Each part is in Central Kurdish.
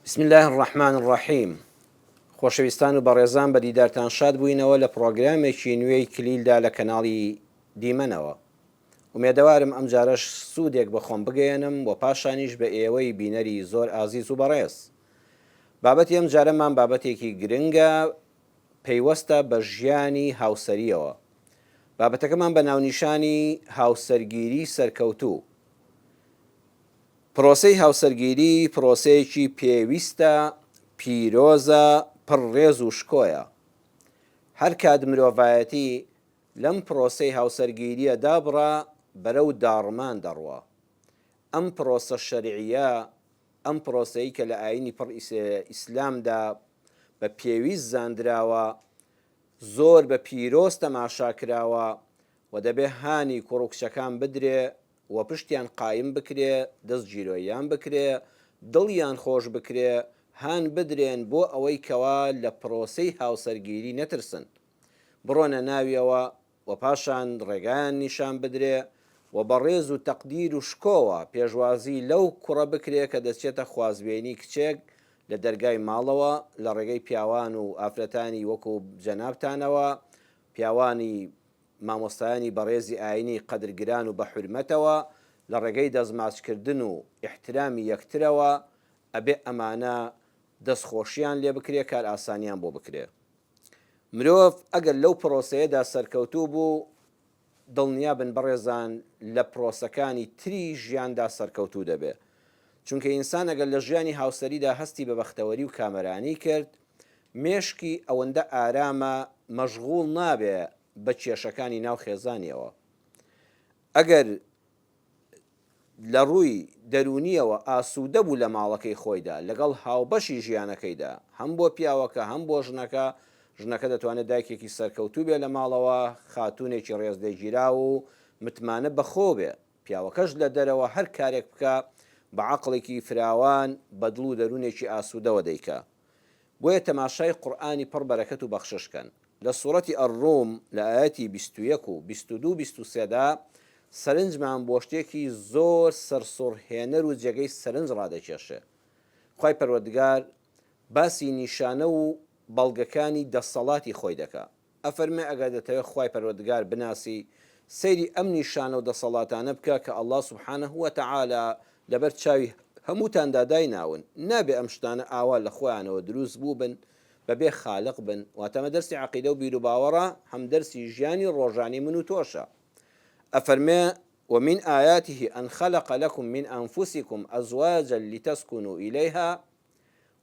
بسم الله الرحمن الرحیم. خۆشەویستان و بەڕێزان بە دیدارتان شاد بووینەوە لە پرۆگرامێکی نوێی کلیلدا لە کەناڵی دیمەنەوە. ومێدەوارم ئەم جارەش سوودێک بە خۆم بگەێنم و پاشانیش بە ئێوەی بینەری زۆر ئازیز و بەڕێز. بابەتی ئەم جارەمان بابەتێکی گرنگە، پەیوەستە بە ژیانی هاوسەریەوە. بابەتەکەمان بە ناونیشانی هاوسەرگیری سەرکەوتوو. پرۆسەی هاوسەرگیری پرۆسەیەکی پێویستە، پیرۆزە، پڕڕێز و شکۆیە. هەر کات مرۆڤایەتی لەم پرۆسەی هاوسەرگیریە دابڕا بەرەو داڕمان دەڕوە. ئەم پرۆسە شەریعیە، ئەم پرۆسەی کە لە ئاینی پڕ ئیسلامدا بە پێویست زاندراوە، زۆر بە پیرۆز تەماشاکراوە و دەبێ هانی کوڕوکچەکان بدرێ و پشتیان قایم بکرێ، دەست گیرۆیان بکرێ، دڵیان خۆش بکرێ، هان بدرێن بۆ ئەوەی کەوا لە پرۆسەی هاوسەرگیری نەترسن، بڕۆنە ناویەوە و پاشان ڕێگایان نیشان بدرێ و بەڕێز و تەقدیر و شکۆوە پێشوازی لەو کوڕە بکرێ کە دەچێتە خوازبێنی کچێک لە دەرگای ماڵەوە، لە ڕێگەی پیاوان و ئافرەتانی وەکو جەنابتانەوە، پیاوانی مامۆستایانی بەڕێزی ئاینی قەدرگران و بە حورمەتەوە، لە ڕێگەی دەستماچکردن و ئیحترامی یەکترەوە، ئەبێ ئەمانە دەستخۆشیان لێ بکرێ، کار ئاسانیان بۆ بکرێ. مرۆڤ ئەگەر لەو پرۆسەیەدا سەرکەوتوو بوو، دڵنیا بن بەڕێزان لە پرۆسەکانی تری ژیاندا سەرکەوتوو دەبێ. چونکە ئینسان ئەگەر لە ژیانی هاوسەریدا هەستی بە بەختەوەری و کامەرانی کرد، مێشکی ئەوەندە ئارامە، مەشغوڵ نابێ بە کێشەکانی ناو خێزانیەوە. ئەگەر لە ڕووی دەرونیەوە ئاسوودە بوو لە ماڵەکەی خۆیدا لەگەڵ هاوبەشی ژیانەکەیدا، هەم بۆ پیاوەکە هەم بۆ ژنەکە، ژنەکە دەتوانێت دایکێکی سەرکەوتوو بێ لە ماڵەوە، خاتوونێکی ڕێزلێگیرا و متمانە بەخۆ بێ، پیاوەکەش لە دەرەوە هەر کارێک بکە بە عەقڵێکی فراوان، بە دڵ و دەروونێکی ئاسوودەوە دەیکا. بۆیە تەماشای قورئانی پڕ بەرەکەت و بەخششکەن. لە سوورەتی ئەڕوم لە ئاەتی 21 و 22 23دا سەرنجمان بۆ شتێکی زۆر سەرسوڕهێنەر و جێگەی سەرنج ڕادەکێشێ. خوای پەروەردگار باسی نیشانە و بەڵگەکانی دەسەڵاتی خۆی دەکا. ئەفەرمێ ئەگەر دەتەوێت خوای پەروەردگار بناسی، سەیری ئەم نیشانە و دەسەڵاتانە بکە کە ئەڵڵا سوبحانەهو وەتەعالا لەبەر چاوی هەمووتاندا دایناون. نابێ ئەم شتانە ئاوا لە خۆیانەوە دروست بوو بن، بەبێ خالق بن. واتەمە دەرسی عەقیدە و بیر و باوەڕە، هەم دەرسی ژیانی ڕۆژانی من و تۆشە. ئەفەرمێ ومن آياته أن خلق لكم من أنفسكم أزواجا لتسكنوا إليها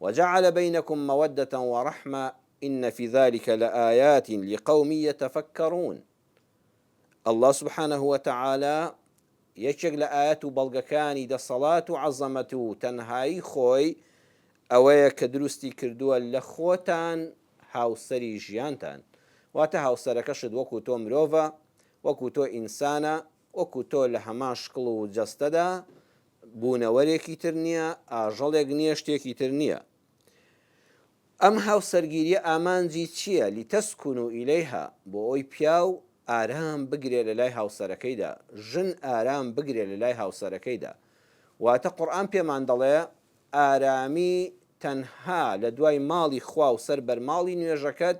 وجعل بينكم مودة ورحمة إن في ذلك لآيات لقوم يتفكرون. الله سبحانه وتعالى یەکێک لە ئاەت و بەڵگەکانی دەسەڵات و عەزەمەت و تەنهایی خۆی ئەوەیە کە دروستی کردووە لە خۆتان هاوسەری ژیانتان. واتە هاوسەرەکەشت وەکو تۆ مرۆڤە، وەکو تۆ ئینسانە، وەکو تۆ لە هەمان شکڵ و جەستەدا، بوونەوەرێکی تر نییە، ئاژەڵێک نییە، شتێکی تر نییە. ئەم هاوسەرگیریە ئامانجی چییە؟ لیتەسکونوا ئیلەیها، بۆ ئەوی پیاو ئارام بگرێ لە لای هاوسەرەکەیدا، ژن ئارام بگرێ لە لای هاوسەرەکەیدا. واتە قورئان پێمان دەڵێ ئارامی تەنها لە دوای ماڵی خوا و سەر بەر ماڵی نوێژەکەت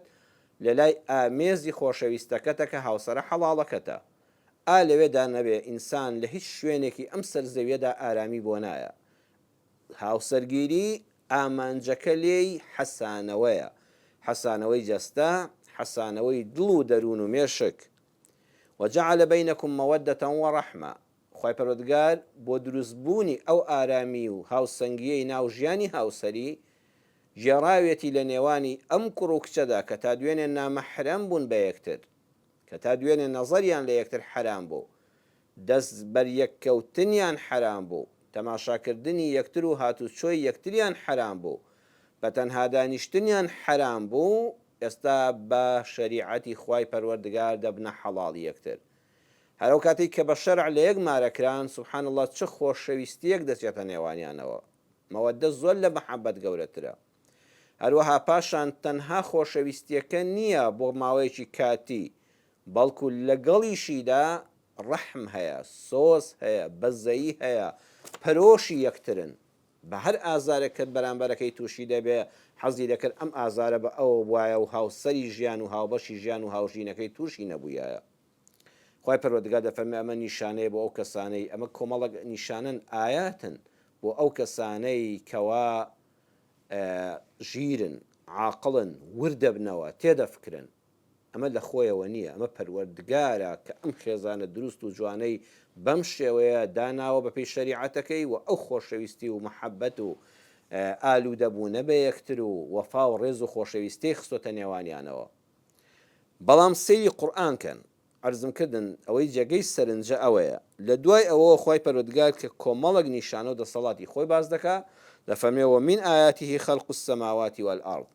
لە لای ئامێزی خۆشەویستەکەتە کە هاوسەرە حەڵاڵەکەتە. لەوێدا نەبێ ئینسان لە هیچ شوێنێکی ئەم سەرزەویەدا ئارامی بۆ نایە. هاوسەرگیری ئامانجەکە لێی حەسانەوەیە، حەسانەوەی جەستە، حەسانەوەی دڵ و دەروون و مێشک. وجعل بينكم مودة ورحمة. خوای پەروەردگار بۆ دروستبوونی ئەو ئارامی و هاوسەنگیەی ناو ژیانی هاوسەری گێڕاوێتی لە نێوانی ئەم کوڕ و کچەدا کە تا دوێنێ نامەحرەم بوون بە یەکتر، کە تا دوێنێ نەزەریان لە یەکتر حەرام بوو، دەست بەریەککەوتنیان حەرام بوو، تەماشاکردنی یەکتر و هاتوچۆی یەکتریان حەرام بوو، بە تەنها دانیشتنیان حەرام بوو. ئێستا بە شەریعەتی خوای پەروەردگار دەبنە حەڵاڵی یەکتر. هەرو کاتێک کە بە شەرع لە یەک مارەکران، سوبحان الله، چه خۆشەویستیەک دەچێتە نێوانیانەوە. مەوەدە زۆر لە مەحەبەت گەورەترە. هەروەها پاشان تەنها خۆشەویستیەکە نییە بۆ ماوەیەکی کاتی، بەڵکو لەگەڵیشیدا ڕەحم هەیە، سۆز هەیە، بەزەیی هەیە، پەرۆشی یەکترن. بە هەر ئازارێکت بەرامبەرەکەی تووشی دەبێ حەزی دەکرد ئەم ئازارە بە ئەوە وایە و هاوسەری ژیان و هاوبەشی ژیان و هاوژینەکەی تووشی نەبوویایە. خی پەروەردگار دەفەرمێ ئەمە نیشانەیە بۆ ئەو کەسانەی ئەمە کۆمەڵک نیشانن ئاياتن بۆ ئەو کەسانەی کەوا ژیرن عاقڵن وردەبنەوە تێدەفکرن ئەمە لە خۆیەوە نییە ئەمە پەروەردگارە کە ئەم خێزانە دروست و جوانەی بەم شێوەیە داناوە بەپێی شەریعەتەکەی و ئەو خۆشەویستی و محەبەت و ئالوودەبوونە بە یەکتر و وەفا و ڕێز و خۆشەویستی خستۆتە نێوانیانەوە. بەڵام سەیری قورئانکەن عرزم کردن ئەوەی جێگەی سەرنجە ئەوەیە لە دوای ئەوە خی پەروەردگار کە کۆمەڵک نیشانە و دەسەڵاتی خۆی باز دەکا دەفەرمێەوە من ئاياته خەلق السەماوات والأرض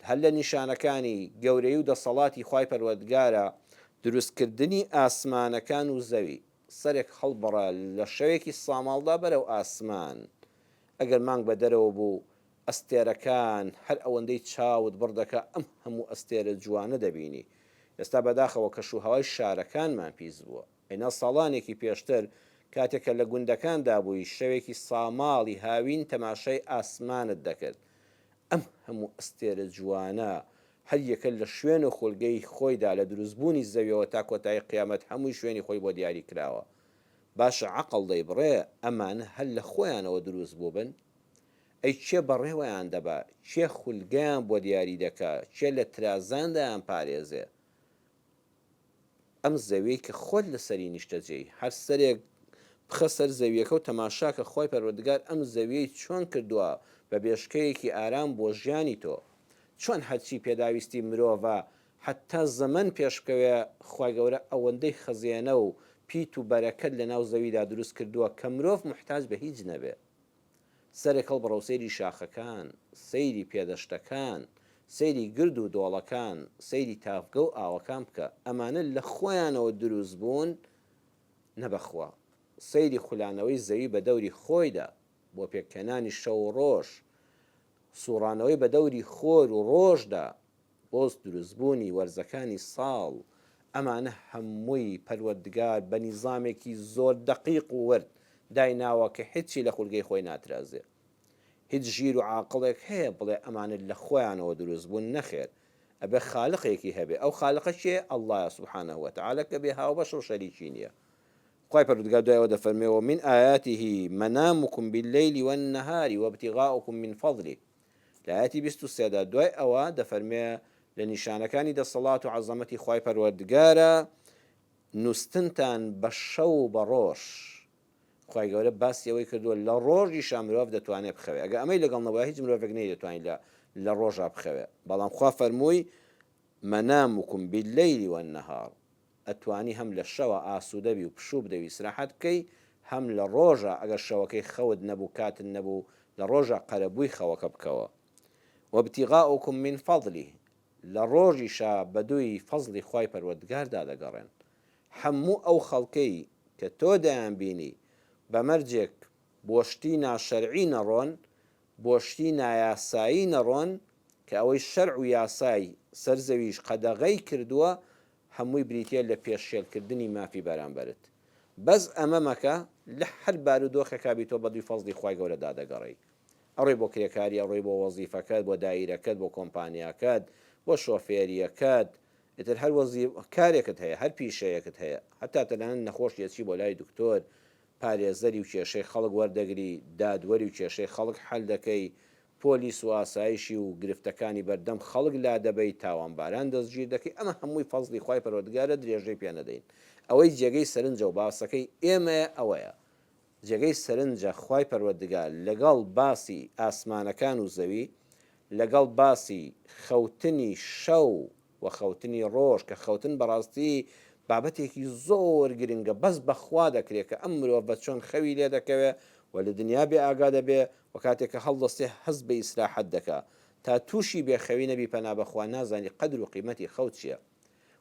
هەر لە نیشانەکانی گەورەی و دەسەڵاتی خی پەروەردگارە دروستکردنی ئاسمانەکان و زەوی سەرێک هەڵبڕە لە شەوێکی ساماڵدا بەرەو ئاسمان ئەگەر مانگ بە دەرەوە بوو ئەستێرەکان هەر ئەوەندەی چاوت بڕدەکە ئەم هەموو ئەستێرە جوانە دەبینی. ئێستا بەداخەوە کەش و هەوای شارەکانمان پیس بووە ئەینا ساڵانێکی پێشتر کاتێکە لە گوندەکاندا بووی شەوێکی ساماڵی هاوین تەماشای ئاسمانت دەکرد ئەم هەموو ئەستێرە جوانە هەر یەکە لە شوێن و خولگەی خۆیدا لە دروستبوونی زەویەوە تا کۆتایی قیامەت هەمووی شوێنی خۆی بۆ دیاری کراوە. باشە عەقڵ دەیبڕێ ئەمانە هەر لە خۆیانەوە دروست بوو بن ئەی چێ بەڕێوەیان دەبا چێ خولگەیان بۆ دیاری دەکا چێ لە ترازاندایان پارێزێ. ئەم زەویەی کە خۆت لەسەری نیشتەجێی هەر سەرێک بخە سەر زەویەکە و تەماشاکە خۆی پەروەردگار ئەم زەویەی چۆن کردووە بە بێشکەیەکی ئارام بۆ ژیانی تۆ چۆن هەرچی پێداویستی مرۆڤە حتا زەمن پێشکەوێ خی گەورە ئەوەندەی خەزیێنە و پیت و بەرەکەت لە ناو زەویدا دروست کردووە کە مرۆڤ محتاج بە هیچ نەبێ. سەرێک هەڵ بڕەو سەیری شاخەکان سەیری پێدەشتەکان سەیری گرد و دۆڵەکان سەیری تافگە و ئاوەکان بکە ئەمانە لە خۆیانەوە دروست بوون نەبەخوا. سەیری خولانەوەی زەوی بە دەوری خۆیدا بۆ پێککەنانی شەو و ڕۆژ سوڕانەوەی بە دەوری خۆر و ڕۆژدا بۆست دروستبوونی وەرزەکانی ساڵ ئەمانە هەمووی پەروەردگار بە نیزامێکی زۆر دەقیق و ورد دایناوە کە هیچی لە خولگەی خۆی ناترازێ. هیچ ژیر و عاقڵێک هەیە بڵێ ئەمانت لە خۆیانەوە دروست بوون نەخێر ئەبێ خالقێکی هەبێ ئەو خالقە چێ ئەڵڵایە سوبحانەه وتەعالە کە بێ هاوبەش و شەریکی نییە. خی پەروەردگار دوایەوە دەفەرمێەوە من ئاياته منامكم بالليل والنهار وابتغاؤكم من فضله لە ئاەتی 23دا دوای ئەوە دەفەرمێ لە نیشانەکانی دەسەڵات و عەزەمەتی خی پەروەردگارە نووسنتان بە شەو بە ڕۆژ. خی گەورە باسی ئەوەی کردووە لە ڕۆژیشا مرۆڤ دەتوانێت بخەوێ ئەگە ئەمەی لەگەڵ نەبووە هیچ مرۆڤێک نەی دەتوانین لە ڕۆژا بخەوێ بەڵام خوا فەرمووی منامكم بالليل والنهار ئەتوانی هەم لە شەوە ئاسوودەبی و پشوو بدەوی سراحەت بکەی هەم لە ڕۆژە ئەگەر شەوەکەی خەوت نەبوو کاتن نەبوو لە ڕۆژە قەرەبووی خەوەکە بکەوە. وابتغاؤكم من فضله لە ڕۆژیشا بەدووی فەزلی خی پەروەردگاردا دەگەڕێن. هەموو ئەو خەڵکەی کە تۆ دەیان بینی بەمەرجێک بۆشتی ناشەرعی نەڕۆن بۆشتی نایاسایی نەڕۆن کە ئەوەی شەرع و یاسای سەرزەویش قەدەغەی کردووە هەمووی بریتە لە پێشێلکردنی مافی بەرامبەرت. بەس ئەمە مەکە لە هەر بارودۆخێکا بیتۆ بەدووی فەزلی خی گەورەدا دەگەڕی ئەڕێ بۆ کرێکاری ئەڕێ بۆ وەزیفەکەت بۆ دایرەکەت بۆ کۆمپانیاکەت بۆ شۆفێریەکەت ئتر هەر کارێکت هەیە هەر پیشەیەکت هەیە هەتا تەنانەت نەخۆشیەتی بۆ لای دکتۆر پارێزەری و کێشەی خەڵک وەردەگری دادوەری و کێشەی خەڵک حەل دەکەی پۆلیس و ئاسایشی و گرفتەکانی بەردەم خەڵک لا دەبەی تاوانباران دەستگیر دەکەی ئەمە هەمووی فەزلی خی پەروەردگارە درێژەی پێ نەدەین. ئەوەی جێگەی سەرنجە و باسەکەی ئێمە ئەوەیە جێگەی سەرنجە خی پەروەردگار لەگەڵ باسی ئاسمانەکان و زەوی لەگەڵ باسی خەوتنی شەو و خەوتنی ڕۆژ کە خەوتن بەڕاستی بابەتێکی زۆر گرنگە بەس بەخوا دەکرێت کە ئەم مرۆڤ بە چۆن خەوی لێ دەکەوێت و لە دنیا بێ ئاگا دەبێ و کاتێککە هەڵدەستێ هەست بە ئیسراحەت دەکا تا تووشی بێخەوی نەبی پەنا بەخوا نازانی قەدر و قیمەتی خەوت چییە.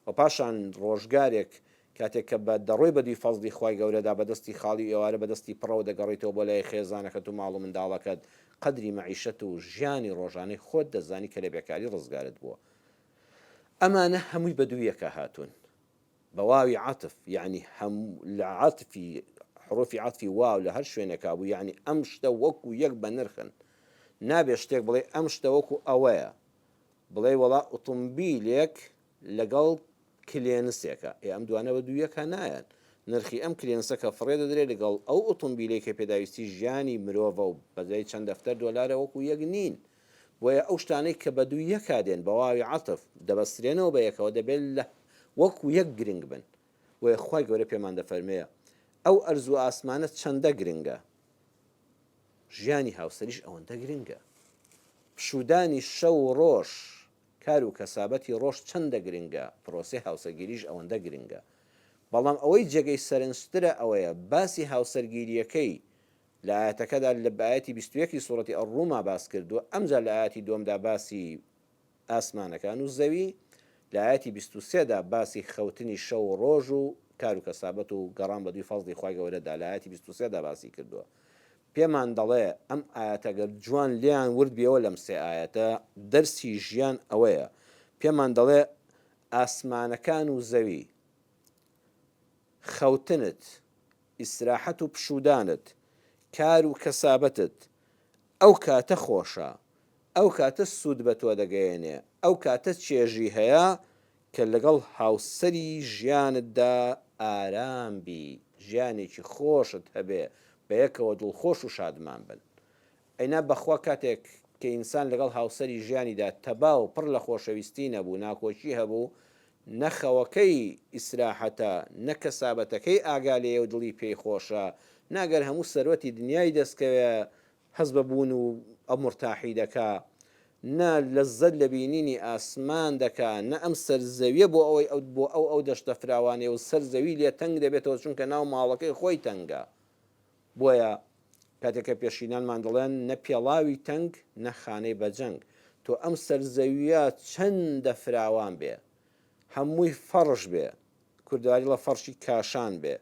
و پاشان ڕۆژگارێک کاتێک کە بە دەڕۆی بەدوی فەزلی خی گەورەدا بەدەستی خاڵی ئێوارە بەدەستی پڕەوە دەگەڕیتەوە بۆ لای خێزانەکەت و ماڵ و منداڵەکەت قەدری مەعیشەت و ژیانی ڕۆژانەی خۆت دەزانی کە لە بێکاری ڕزگارت بووە. ئەمانە هەمووی بەدوویەکە هاتوون بەواوی عاتف یعنی لە عاتفی حروفی عەتفی واو لە هەر شوێنێکا بوو، یعنی ئەم شتە وەکو یەک بە نرخن. نابێ شتێک بڵێ ئەم شتە وەکو ئەوەیە، بڵێ وەڵا ئۆتۆمبیلێک لەگەڵ کلێنسێکە، ئەم دوانە بە دوو یەکە نایەن. نرخی ئەم کلێنسە کە فڕێ دەدرێت لەگەڵ ئەو ئۆتۆمبیلێک کە پێداویستی ژیانی مرۆڤە و بەدەی چەند دەفتەر دۆلارە وەکو یەک نین. بۆیە ئەو شتانەی کە بە دوو یەکا دێن بە واوی عەتف دەبەسترێنەوە بە یەکەوە دەبێت لە وەکو یەک گرنگ بن. وەیە خوای گەورە پێمان دەفەرمەیە ئەو ئەرزوو ئاسمانە چەندە گرنگە، ژیانی هاوسەریش ئەوەندە گرنگە. پشودانی شەو و ڕۆژ، کار و کەسابەتی ڕۆژ چەندە گرنگە، پرۆسەی هاوسەرگیریش ئەوەندە گرنگە. بەڵام ئەوەی جێگەی سەرنجترە ئەوەیە باسی هاوسەرگیریەکەی لە ئاەتەکەدا لە بەئەتی 21 سوورەتی ئەڕووما باس کردووە، ئەمجا لە ئاەتی دووەمدا باسی ئاسمانەکان و زەوی، لە ئاەتی 23دا باسی خەوتنی شەو و ڕۆژ و کار و کەسابەت و گەڕان بە دوی فەزڵی خوای گەورەدا لە ئاەتی 23دا باسی کردووە. پێمان دەڵێ ئەم ئاەتەگەر جوان لیان ورد بیەوە لەم سێ ئاەتە دەرسی ژیان ئەوەیە. پێمان دەڵێ ئاسمانەکان و زەوی، خەوتنت، ئیسراحەت و پشودانت، کار و کەسابەتت ئەو کاتە خۆشە، ئەو کاتە سوود بە تۆ دەگەیەنێ، ئەو کاتە چێژی هەیە کە لەگەڵ هاوسەری ژیانتدا ئارام بی، ژیانێکی خۆشت هەبێ، بە یەکەوە دڵخۆش و شادمان بن. ئەینا بەخوا کاتێک کە ئینسان لەگەڵ هاوسەری ژیانیدا تەبا و پڕ لە خۆشەویستی نەبوو، ناکۆچی هەبوو، نەخەوەکەی ئیسراحەتە، نەکەسابەتەکەی ئاگالەیە و دڵی پێی خۆشە، ناگەر هەموو سەرەتی دنیای دەستکەوێ هەز بەبوون و ئەمڕتاحی دەکا، نە لەزەت لە بینینی ئاسمان دەکا، نە ئەم سەرزەویە بۆ ئەوەی بۆ ئەو دەشتە فراوانێ و سەرزەوی لێ تەنگ دەبێتەوە چونکە ناو ماڵەکەی خۆی تەنگە. بۆیە کاتێککە پێشینانمان دەڵێن نە پێڵاوی تەنگ نە خانەی بەجەنگ، تۆ ئەم سەرزەویە چەندە فراوان بێ، هەمووی فەڕش بێ، کوردواری لە فەرشی کاشان بێ،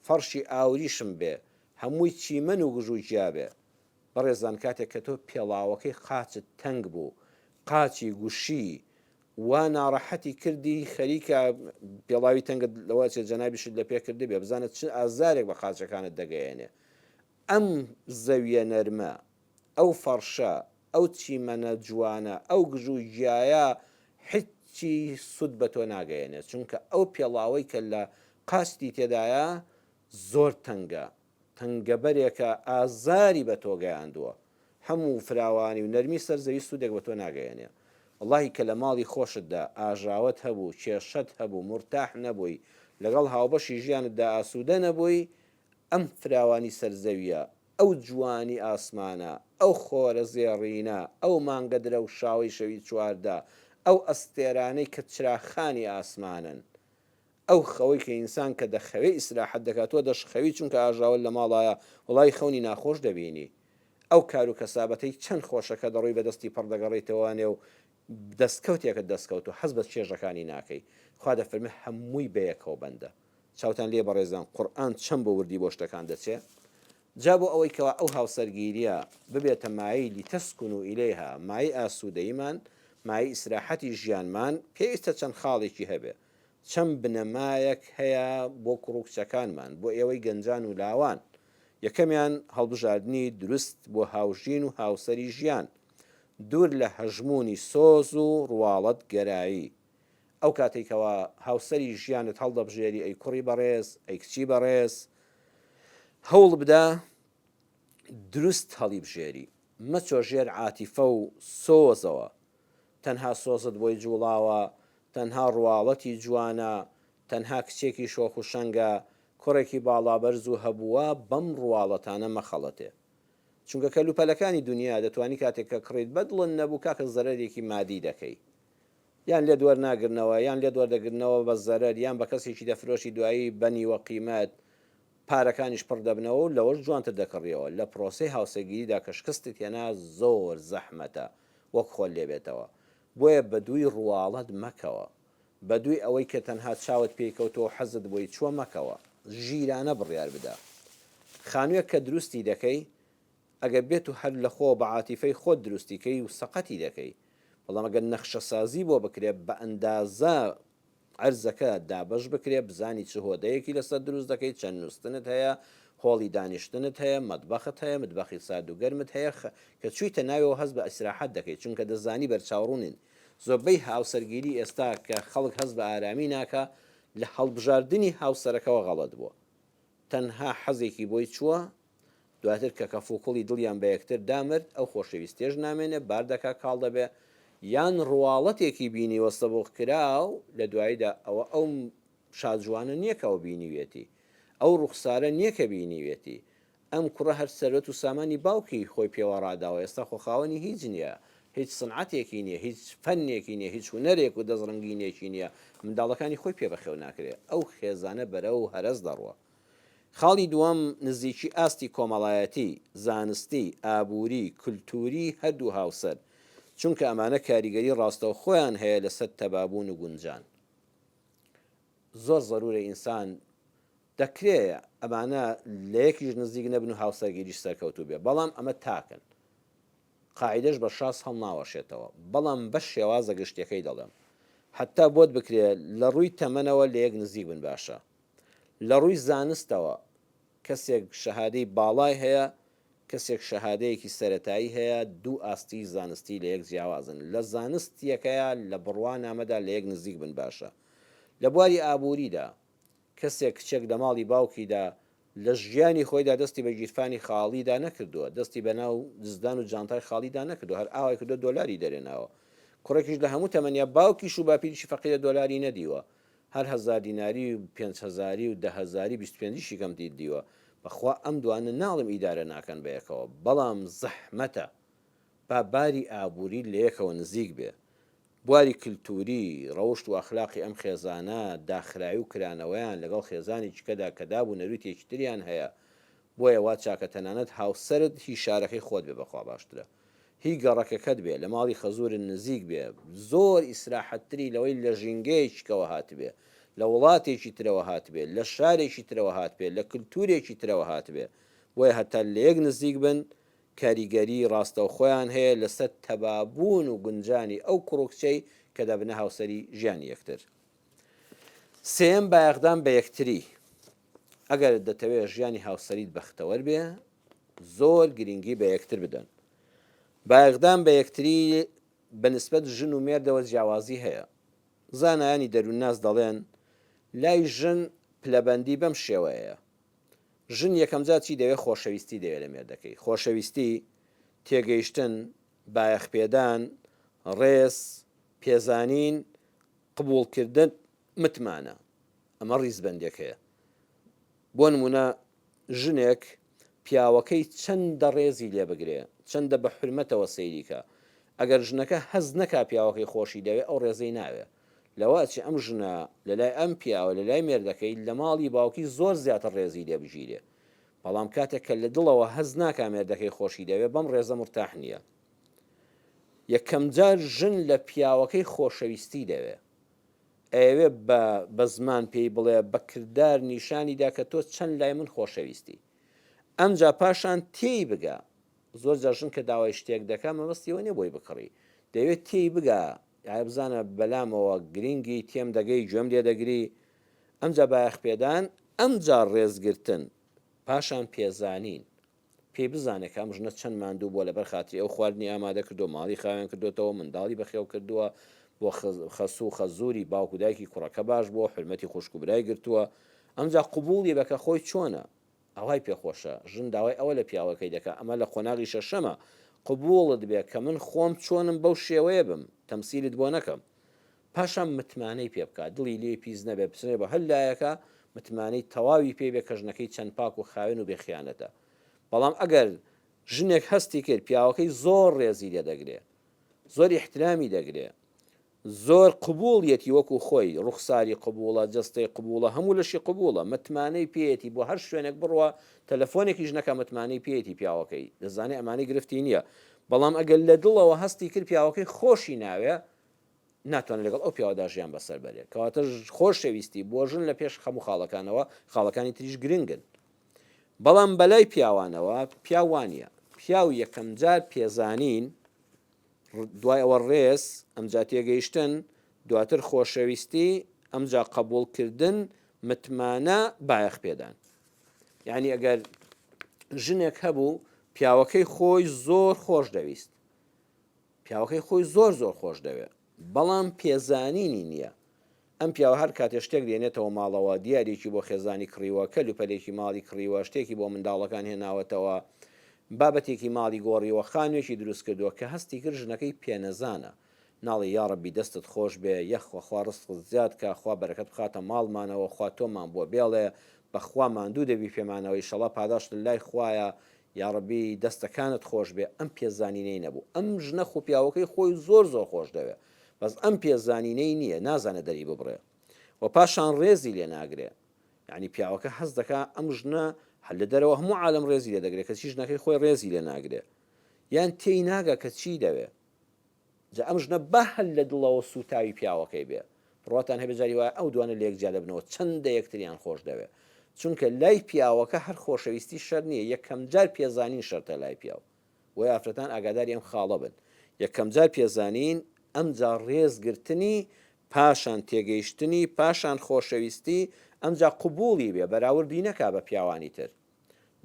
فەرشی ئاوریشم بێ، هەمووی چیمەن و گژوجیا بێ، بەڕێزان کاتێک کە تۆ پێڵاوەکەی قاچت تەنگ بوو، قاچی گوشی وا ناڕەحەتی کردی، خەریکە پێڵاوی تەنگت لەوە چێ جەنابیشت لە پێ کردی بێ، بزانت چ ئازارێک بە قاچەکانت دەگەیەنێ. ئەم زەویە نەرمە، ئەو فەرشە، ئەو چیمەنە جوانە، ئەو گژوجیایە هیچی سوود بە تۆ ناگەیەنێت، چونکە ئەو پێڵاوەی کە لە قاستی تێدایە زۆر تەنگە، تەنگەبەرێکە ئازاری بە تۆ گەیاندووە. هەموو فراوانی و نەرمی سەرزەوی سوودێک بە تۆ ناگەیەنێ. وەڵاهی کە لە ماڵی خۆشتدا ئاژاوت هەبوو، کێشەت هەبوو، مرتاح نەبووی، لەگەڵ هاوبەشی ژیانتدا ئاسوودە نەبووی، ئەم فراوانی سەرزەویە، ئەو جوانی ئاسمانە، ئەو خۆرە زێڕینە، ئەو مانگە درە و شاوی شەوی چواردا، ئەو ئەستێرانەی کە چراخانی ئاسمانن، ئەو خەوەی کە ئینسان کە دەخەوێ ئیسراحەت دەکاتەوە دەشخەوی چونکە ئاژاوت لە ماڵایە، وڵی خەونی ناخۆش دەبینی. ئەو کار و کەسابەتەی چەند خۆشەکە دەڕووی بەدەستی پڕدەگەڕیتەوانێ و دەستکەوتێکت دەستکەوت و حەز بە چێژەکانی ناکەی. خوا دەفەرمێ هەمووی بەیەکەوە بەندە. چاوتان لێ بەڕێزان قورئان چەند بە وردی بۆ شتەکان دەچێت. جا بۆ ئەوەی کەوا ئەو هاوسەرگیریە ببێتە مایی لیتەسکون و ئیلەیها، مای ئاسوودەیمان، مای ئیسراحەتی ژیانمان، پێویستە چەند خاڵێکی هەبێ، چەند بنەمایەک هەیە بۆ کوڕکچەکانمان، بۆ ئێوەی گەنجان و لاوان. یەکەمیان هەڵبژاردننی دروست بۆ هاوژین و هاوسەری ژیان، دوور لە هەژمونی سۆز و ڕواڵەت گەرایی. ئەو کاتێکەوە هاوسەری ژیانت هەڵدەبژێری، ئەی کوڕی بەڕێز، ئەی کچی بەڕێز، هەوڵ بدە دروست هەڵی بژێری، مەچۆ ژێر عاتیفە و سۆزەوە، تەنها سۆزت بۆی جوڵاوە، تەنها ڕواڵەتی جوانە، تەنها کچێکی شۆخ و شەنگە، کوڕێکی باڵابەرز و هەبووە، بەم ڕواڵەتانە مەخەڵەتێ. چونکە کەلوپەلەکانی دنیا دەتوانی کاتێک کە کڕیت بەدڵن نەبوو کاکە زەرەرێکی مادی دەکەی، یان لێ دووەر ناگرنەوە، یان لێ دووەردەگرنەوە بە زەرەر، یان بە کەسێکی دەفرۆشی دوایی بەنی وە قیمەت، پارەکانیش پڕ دەبنەوە و لەوەش جوانتر دەکڕیەوە. لە پرۆسەی هاوسەرگیریدا کە شکستت هێنا زۆر زەحمەتە وەک خۆل لێبێتەوە. بۆیە بە دووی ڕواڵەت مەکەوە، بە دووی ئەوەی کە تەنها چاوت پێیکەوتەوە حەزت بۆی چوە مەکەوە، ژیرانە بڕیار بدە. خانوویەک کە دروستی دەکەی ئەگە بێت و هەر لە خۆ بە عاتیفەی خۆت دروستیکەی و سەقەتی دەکەی، بەڵام ئەگەر نەخشە سازی بۆ بکرێت بە ئەندازە عەرزەکە دابەش بکرێت، بزانی چ هۆدەیەکی لەسەر دروست دەکەی، چەند نووستنت هەیە، هۆڵی دانیشتنت هەیە، مەتبەخت هەیە، متبەخی سارد و گەرمت هەیە کە چوویتە ناویەوە هەست بە ئیسراحەت دەکەیت، چونکە دەزانی بەرچاوڕوونین. زۆربەی هاوسەرگیری ئێستا کە خەڵک هەست بە ئارامی ناکە لە هەڵبژاردننی هاوسەرەکەەوە غەڵەت بووە. تەنها حەزێکی بۆی چووە، دواتر کە کەفوکڵی دڵیان بە یەکتر دامرد ئەو خۆشەویستێژ نامێنێ باردەکە کاڵ دەبێ، یان ڕواڵەتێکی بینی وەستە بۆ کراو لە دواییدا ئەوە ئەو شادجوانە نییەکەوە بینیوێتی، ئەو ڕوخسارە نییەکە بینیوێتی، ئەم کوڕە هەر سەرەت و سامانی باوکی خۆی پێوە ڕاداوە، ئێستا خۆخاوەنی هیچ نییە، هیچ سنعاتێکی نییە، هیچ فەنێکی نییە، هیچ هوەرێک و دەزڕنگینێکی نییە، منداڵەکانی خۆی پێ بەخێو ناکرێت، ئەو خێزانە بەرە و هەرەز دەڕوە. خاڵی دووەم نزیکی ئاستی کۆمەڵایەتی، زانستی، ئابووری، کولتوری هەردوو هاوسەر، چونکە ئەمانە کاریگەری ڕاستەو خۆیان هەیە لەسەر تەبابوون و گونجان. زۆر زەرورە ئینسان دەکرێت ئەمانە لە یەکیش نزیک نەبن و هاوسەرگیریش سەرکەوتوو بێ، بەڵام ئەمە تاکن قاعیدەش بە شاس هەڵ ناوەشێتەوە، بەڵام بەش شێوازە گشتەکەی دەڵێم حتا بۆت بکرێت لە ڕووی تەمەنەوە لە یەک نزیک بن باشە. لە ڕووی زانستەوە کەسێک شەهادەی باڵای هەیە، کەسێک شەهادەیەکی سەرەتایی هەیە، دوو ئاستی زانستی لە یەک جیاوازن، لە زانستیەکەیە لە بڕوان ئامەدا لە یەک نزیک بن باشە. لە بواری ئابووریدا کەسێک کچێک لە ماڵی باوکیدا لە ژیانی خۆیدا دەستی بە گیرفانی خاڵیدا نەکردووە، دەستی بە ناو دزدان و جانتای خاڵیدا نەکردو، هەر ئاوای کردو دۆلاری دەرێناوە. کوڕێکیش لە هەموو تەمەنیا باوکیش و باپیریشی فەقیرە دۆلاری نەدیوە، هەر 1000 دیناری و 500 و 10,000 25 کەم دیوە. بەخوا ئەم دوانە ناڵم ئیدارە ناکەن بە یەکەوە، بەڵام زەحمەتە با باری ئابووری لە یەکەوە نزیک بێ، بواری کللتوری، ڕەوشت و ئەخلاقی ئەم خێزانە، داخراوی و کرانەوەیان لەگەڵ خێزانی چکەدا کە دابوو نەروتێکی تریان هەیە. بۆیە وا چاکە تەنانەت هاوسەرت هی شارەکەی خۆت بێ بەخوا باشترە، هی گەڕەکەکەت بێ لە ماڵی خەزورن نزیک بێ، زۆر ئیسراحەتتری لەوەی لە ژینگەیەکەوە هاتبێ، لە وڵاتێکی ترەوە هاتبێ، لە شارێکی ترەوە هاتبێ، لە کللتورێکی ترەوە هاتبێ. بۆیە هەتا لە یەک نزیک بن کاریگەری ڕاستە و خۆیان هەیە لەسەر تەبابوون و گونجانی ئەو کوڕکچەی کە دەبنە هاوسەری ژیانی یەکتر. سێم بایەخدان بە یەکتری. ئەگەر دەتەوێت ژیانی هاوسەریت بەختەوەر بێ زۆر گرنگی بە یەکتر بدەن. بایەخدان بە یەکتری بەنسبەت ژن و مێردەوە جیاوازی هەیە. زانایانی دەروونناس دەڵێن لای ژن پلەبەندی بەم شێوەیە، ژن یەکەم جار چی دەوێت؟ خۆشەویستی دەوێت لە مێردەکەی، خۆشەویستی، تێگەیشتن، بایەخپێدان، ڕێز، پێزانین، قبوڵکردن، متمانە. ئەمە ڕیزبەندێکەیە. بۆ نمونە ژنێک پیاوەکەی چەندە ڕێزی لێ بگرێ، چەندە بە حرمەتەوە سەیریکە، ئەگەر ژنەکە هەز نەکا پیاوەکەی خۆشی دەوێت ئەو ڕێزەی ناوێ. لەوەچی ئەم ژنە لە لای ئەم پیاوە لە لای مێردەکەی لە ماڵی باوکی زۆر زیاتر ڕێزی لێ بژیرێ، بەڵام کاتێک کە لە دڵەوە هەز ناکا مێردەکەی خۆشی دەوێت بەم ڕێزە مرتاح نییە. یەکەم جار ژن لە پیاوەکەی خۆشەویستی دەوێت، ئەوێ بە زمان پێی بڵێ بە کردار نیشانیدا کە تۆ چەند لای من خۆشەویستی. ئەمجا پاشان تێی بگا، زۆر جارژن کە داوای شتێک دەکا مەبەستیەوە نیە بۆی بکڕی، دەوێت تێی بگا یا بزانە بەلامەوە گرنگی تێم دەگەی گوێم لێ دەگری. ئەمجا بایەخپێدان، ئەمجا ڕێزگرتن، پاشان پێزانین، پێی بزانێت کە ئەم ژنە چەند ماندوو بۆ لەبەر خاتری ئەو خواردنی ئامادە کردو، ماڵی خاوێن کردوێتەوە، منداڵی بەخێو کردووە، بۆ خەسوو خەزوری باوکو دایکی کوڕەکە باش بووە، حرمەتی خوشک و برای گرتووە. ئەمجا قبوڵی بەکە خۆی چۆنە، ئەوهای پێخۆشە. ژن داوای ئەوە لە پیاوەکەی دەکە، ئەمە لە قۆناغی شەشەمە، قبوڵت بێت کە من خۆم چۆنم بەو شێوەیە بم، تەمسیلت بۆ نەکەم. پاشان متمانەی پێ بکات، دڵی لێ پیس نەبێ، بچنێ بە هەر لایەکە متمانەی تەواوی پێ بێ کە ژنەکەی چەند پاک و خاوێن و بێخیانەتە. بەڵام ئەگەر ژنێک هەستی کرد پیاوەکەی زۆر ڕێزی لێ دەگرێ، زۆر احترامی دەگرێ، زۆر قبوڵیەتی وەکو خۆی، ڕوخساری قبوڵە، جەستەی قبوڵە، هەموو لەشی قبوڵە، متمانەی پێیەتی، بۆ هەر شوێنێک بڕوە تەلەفۆنێکی ژنەکە متمانەی پێیەتی پیاوەکەی، دەزانێ ئەمانەی گرفتی نییە. بەڵام ئەگەر لە دڵەوە هەستی کرد پیاوەکەی خۆشی ناوێ، ناتوانێت لەگەڵ ئەو پیاوەدا ژیان بەسەر بەرێت، کەواتە خۆشەویستی بۆ ژن لە پێش هەموو خاڵەکانەوە، خاڵەکانی تریش گرنگن. بەڵام بەلای پیاوانەوە پیاوانە، پیاو یەکەم جار پێزانین، دوای ئەوە ڕێز، ئەمجا تێگەیشتن، دواتر خۆشەویستی، ئەمجا قبوڵکردن، متمانە، بایەخپێدان. یعنی ئەگەر ژنێک هەبوو پیاوەکەی خۆی زۆر خۆش دەویست، پیاوەکەی خۆی زۆر زۆر خۆش دەوێت، بەڵام پێزانینی نییە. ئەم پیاوە هەر کاتێ شتێک دێنێتەوە ماڵەوە دیارێکی بۆ خێزانی کڕیوە، کەلوپەلێکی ماڵی کڕیوە، شتێکی بۆ منداڵەکان هێناوەتەوە، بابەتێکی ماڵی گۆڕیوە، خانوێکی دروست کردووە کە هەستی کرد ژنەکەی پێنەزانە، ناڵی یاڕەبی دەستت خۆش بێ، یەخوا ڕستقت زیاد کە خوا بەرەکەت بخاتە ماڵمانەوە، خوا تۆمان بۆ بێڵێ، بەخوا ماندوو دەبی پێمانەوەی شەڵا پاداشت لای خوایە، یاڕەبی دەستەکانت خۆش بێ. ئەم پێزانینەی نەبوو. ئەم ژنە خۆ پیاوەکەی خۆی زۆر زۆر خۆش دەوێت، بەس ئەم پێزانینەی نییە، نازانە دەری ببڕێ و پاشان ڕێزی لێ ناگرێ. یعنی پیاوەکە حەز دەکا ئەم ژنە هەل لە دەرەوە هەموو عالم ڕێزی لێ دەگرێت، کەچی ژنەکەی خۆی ڕێزی لێ ناگرێ یان تێی ناگە کە چی دەوێ. جا ئەم ژنە بە هەل لە دڵەوە سوتاوی پیاوەکەی بێ، بڕاتان هەبێ جاری وایە ئەو دوانە لە یەکجیا دەبنەوە، چەندە یەکتریان خۆش دەوێت، چونکە لای پیاوەکە هەر خۆشەویستی شەر نییە، یەکەم جار پێزانین شەرتە لای پیاو. وی ئافرەتان ئاگاداری ئەم خاڵە بن، یەکەم جار پێزانین، ئەمجا ڕێزگرتنی، پاشان تێگەیشتنی، پاشان خۆشەویستی، ئەمجا قبوڵی بێ، بەراوردی نەکا بە پیاوانی تر.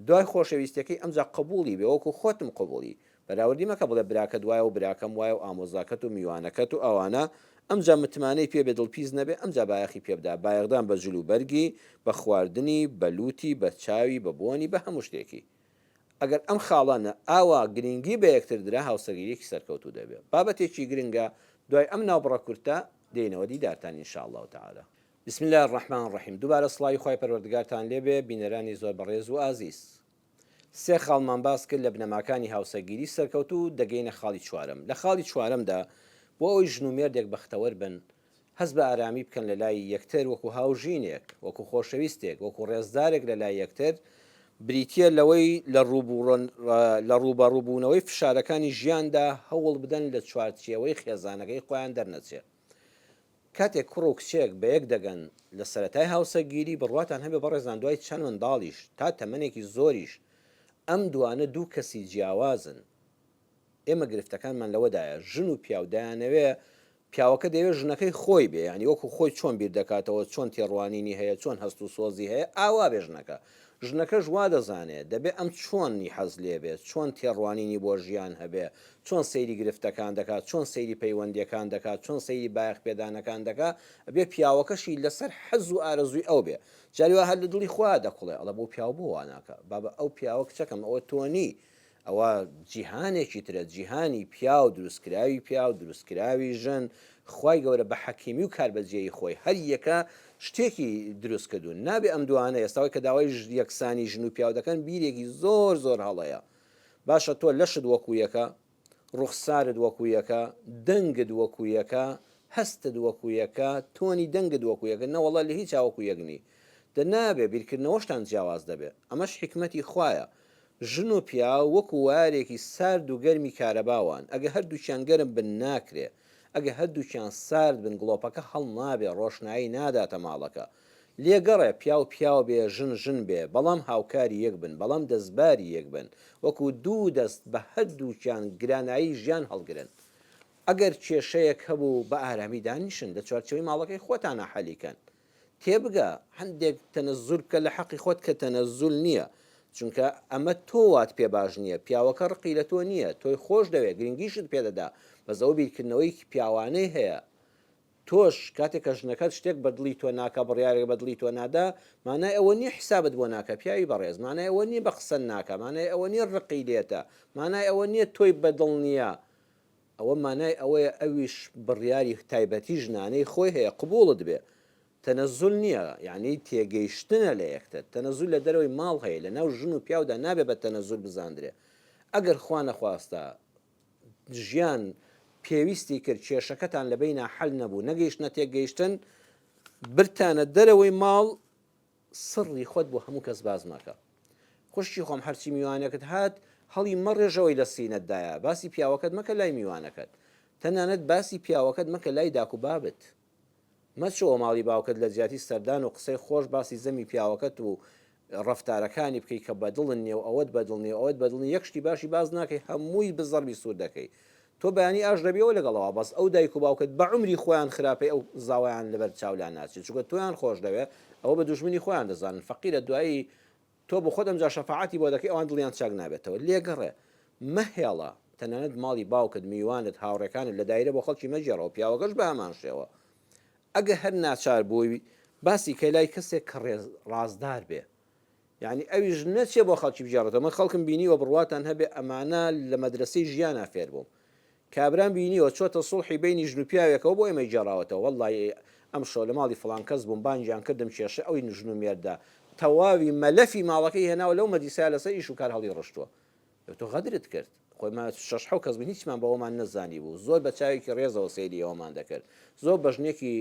دوای خۆشەویستەکەی ئەمجا قبوڵی بێ، وەکو خۆتم قبوڵی، بەراوردی مەکە بڵێ براکە دوایە و براکەم وایە و ئامۆزاکەت و میوانەکەت و ئەوانە، ئەمجا متمانەی پێ بێ دڵپیز نەبێ، ئەمجا بایەخی پێبدا، بایەغدان بە جلو بەرگی، بە خواردنی، بە لوتی، بە چاوی، بە بۆنی، بە هەموو شتێکی. ئەگەر ئەم خاڵانە ئاوا گرنگی بە یەکتر درا، هاوسەرگیریەکی سەرکەوتوو دەبێت. بابەتێکی گرنگە دوای ئەم ناوبڕە کورتە دێنەوە دیدارتان ئینشاءالله تعالى. بسم الله الرحمن الرحیم. دووبارە سڵاوی خوای پەروەردگارتان لێبێ، بینەرانی زۆر بەڕێز و ئازیز. سێ خاڵمان باس کرد لە بنەماکانی هاوسەرگیری سەرکەوتوو، دەگەینە خاڵی چوارەم. لە خاڵی چوارەمدا بۆ ئەوی ژن و مێردێک بەختەوەر بن، هەست بە ئارامی بکەن لە لای یەکتر، وەکو هاوژینێک، وەکو خۆشەویستێک، وەکو ڕێزدارێک لە لای یەکتر، بریتە لەوەی لە ڕوبەڕووبوونەوەی فشارەکانی ژیاندا هەوڵ بدەن لە چوارچێوەی خێزانەکەی خۆیان دەرنەچێت. کاتێک کوڕ و کچێک بە یەک دەگەن لە سەرەتای هاوسەرگیری، بڕواتان هەبێ بەڕێزان دوای چەند منداڵیش تا تەمەنێکی زۆریش ئەم دوانە دوو کەسی جیاوازن. ئێمە گرفتەکانمان لەوەدایە ژن و پیاودایانەوێ، پیاوەکە دەوێت ژنەکەی خۆی بێ، ینی وەکو خۆی چۆن بیر دەکاتەوە، چۆن تێڕوانینی هەیە، چۆن هەست و سۆزی هەیە، ئاوا بێ ژنەکە. ژنەکەش وا دەزانێت دەبێت ئەم چۆنی حەز لێ بێت، چۆن تێڕوانینی بۆ ژیان هەبێ، چۆن سەیری گرفتەکان دەکات، چۆن سەیری پەیوەندیەکان دەکات، چۆن سەیری بایەخ پێدانەکان دەکات، ئەبێ پیاوەکەشی لەسەر حەز و ئارەزووی ئەو بێ. جاریوا هەر لە دڵی خوا دەقڵێ، ئەڵە بۆ پیاو بۆ واناکە، بابە ئەو پیاوە کچەکەم ئەوە تۆنی، ئەوە جیهانێکی ترە، جیهانی پیاو، دروستکراوی پیاو، دروستکراوی ژن، خوای گەورە بە حەکیمی و کاربەجێی خۆی هەر یەکە شتێکی دروست کردوون. نابێ ئەم دوانە ئێستاوی کە داوای یەکسانی ژن و پیاو دەکەن بیرێکی زۆر زۆر هەڵەیە. باشە تۆ لەشت وەکو یەکە، ڕوخسارت وەکو یەکە، دەنگت وەکو یەکە، هەستت وەکو یەکە، تۆنی دەنگت وەکو یەکە، نەوەڵا لە هیچ وەکو یەکنی دەنابێ، بیرکردنەوەشتان جیاواز دەبێت. ئەمەش حکمەتی خوایە. ژن و پیا وەکو وارێکی سارد و گەرمی کارەباوان، ئەگە هەردووچیان گەرم بن ناکرێ، ئەگە هەردووچیان سارد بن گڵۆپەکە هەڵ نابێ، ڕۆشنایی ناداتە ماڵەکە. لێگەڕێ پیاو بێ، ژن ژن بێ، بەڵام هاوکاری یەک بن، بەڵام دەستباری یەک بن، وەکو دوو دەست بە هەردووچیان گرانایی ژیان هەڵگرن. ئەگەر کێشەیەک هەبوو بە ئارامی دانیشن، لە چوارچێوەی ماڵەکەی خۆتانە حەلیکەن. تێبگە هەندێک تەنەززول بکە لە حەقی خۆت کە تەنەززول نییە، چونکە ئەمە تۆوات پێ باش نییە، پیاوەکە ڕقی لە تۆ نییە، تۆی خۆش دەوێت، گرنگیشت پێدەدا، بەزەوە بیرکردنەوەی پیاوانەی هەیە. تۆش کاتێک کە ژنەکەت شتێک بەدڵی تۆ ناکە، بڕیارێک بەدڵی تۆ نادا، مانای ئەوە نییە حسابت بۆ ناکە، پیاوی بەڕێز، مانای ئەوە نییە بە قسە ناکە، مانای ئەوە نییە ڕقی لێتە، مانای ئەوە نییە تۆی بەدڵ نییە، ئەوە مانای ئەوەیە ئەویش بڕیاری تایبەتی ژنانەی خۆی هەیە، قبوڵت بێ. تەنەزول نییە، یعنی تێگەیشتنە لە یەکتر. تەنەزول لە دەرەوەی ماڵ هەیە، لە ناو ژن و پیاودا نابێت بە تەنەزول بزاندرێ. ئەگەر خوا نەخواستە ژیان پێویستی کرد کێشەکەتان لە بەینا حەل نەبوو، نەگەیشتنە تێگەیشتن، برتانە دەرەوەی ماڵ، سڕی خۆت بۆ هەموو کەس باز مەکە. خوشکی خۆم هەرچی میوانەکەت هات، هەڵی مەڕێژەوەی لە سینەتدایە، باسی پیاوەکەت مەکە لای میوانەکەت، تەنانەت باسی پیاوەکەت مەکە لای داک و بابت. مەچەوە ماڵی باوکت لە جیاتی سەردان و قسەی خۆش باسی زەمی پیاوەکەت و ڕەفتارەکانی بکەی کە بەدڵن نێ و ئەوەت بەدڵنی ئەوەت بەدڵنی، یەکشتی باشی باز ناکەی، هەمووی بزەڕبی سوور دەکەی. تۆ بەیانی ئاش دەبیەوە لەگەڵەوە، بەس ئەو دایک و باوکت بە عمری خۆیان خراپەی ئەو زاوایان لەبەر چاولان ناچێت، چونکە تۆیان خۆش دەوێت، ئەوە بە دوژمنی خۆیان دەزانن، فەقیرە دوایی تۆ بۆ خۆت ئەمجا شەفاعەتی بۆ دەکەی ئەوان دڵیان چاک نابێتەوە لێگەڕێ مەهێڵە تەنانەت ماڵی باوکت میوانت هاوڕێکانت لە دایرە بۆ خەڵکی مەجێڕەوە پیاوەکەش بە هەمان شێوە ئەگە هەر ناچار بووی باسی کە لای کەسێک کە ڕازدار بێ یعنی ئەویش نەچێ بۆ خەڵکی بژێڕێتەوە من خەڵکم بینیوە بڕواتان هەبێ ئەمانە لە مەدرسەی ژیانە فێر بووم کابران بینیوە چۆتە سوڵحی بینی ژن و پیاوێکەوە بۆ ئێمە جێڕاوەتەوە وەڵڵی ئەم شۆ لە ماڵی فڵان کەس بووم بانگیان کردم کێشە ئەوی ژن و مێردا تەواوی مەلەفی ماڵەکەی هێناوە لەو مەدیسا لەسەر ئیش و کار هەڵی ڕشتووە تۆ غەدرت کرد خۆیمان شش حەو کەس بوو هیچمان بەوەمان نەزانی بوو زۆر بە چاوێکی ڕێزەوە سەیری ئەومان دەکرد زۆر بەژنێکی